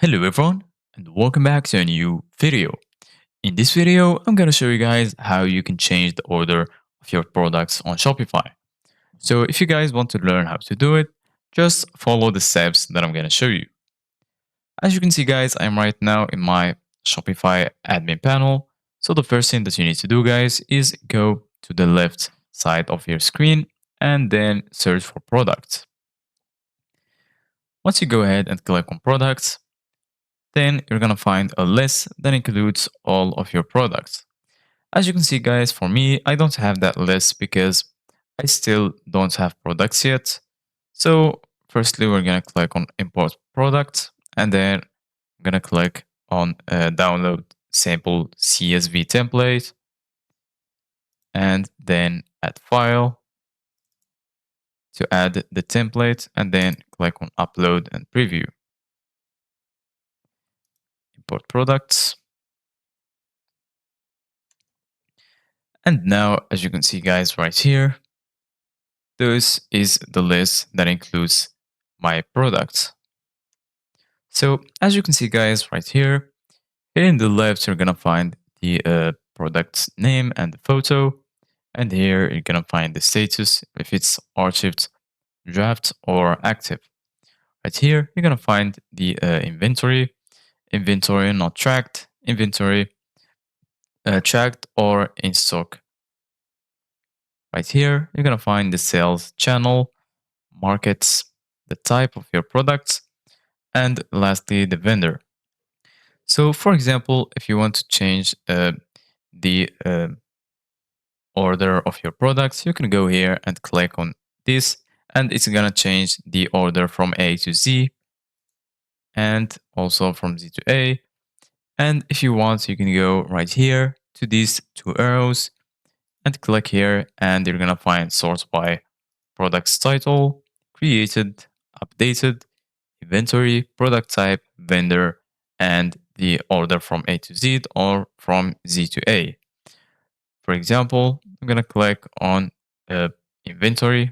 Hello everyone and welcome back to a new video. In this video, I'm going to show you guys how you can change the order of your products on Shopify. So if you guys want to learn how to do it, just follow the steps that I'm going to show you. As you can see guys, I'm right now in my Shopify admin panel. So the first thing that you need to do guys is go to the left side of your screen and then search for products. Once you go ahead and click on products, then you're going to find a list that includes all of your products. As you can see, guys, for me, I don't have that list because I still don't have products yet. So, firstly, we're going to click on import products and then I'm going to click on download sample CSV template and then add file to add the template and then click on upload and preview. Import products. And now, as you can see, guys, right here, this is the list that includes my products. So as you can see, guys, right here in the left, you're gonna find the product name and the photo. And here you're gonna find the status, if it's archived, draft, or active. Right here, you're gonna find the inventory, inventory not tracked, inventory tracked or in stock. Right here, you're gonna find the sales channel, markets, the type of your products, and lastly, the vendor. So, for example, if you want to change the order of your products, you can go here and click on this, and it's gonna change the order from A to Z, and also from Z to A. And if you want, you can go right here to these two arrows and click here, and you're gonna find sort by products title, created, updated, inventory, product type, vendor, and the order from A to Z or from Z to A. For example, I'm going to click on inventory.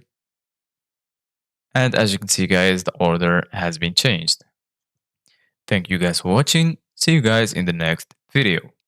And as you can see, guys, the order has been changed. Thank you guys for watching. See you guys in the next video.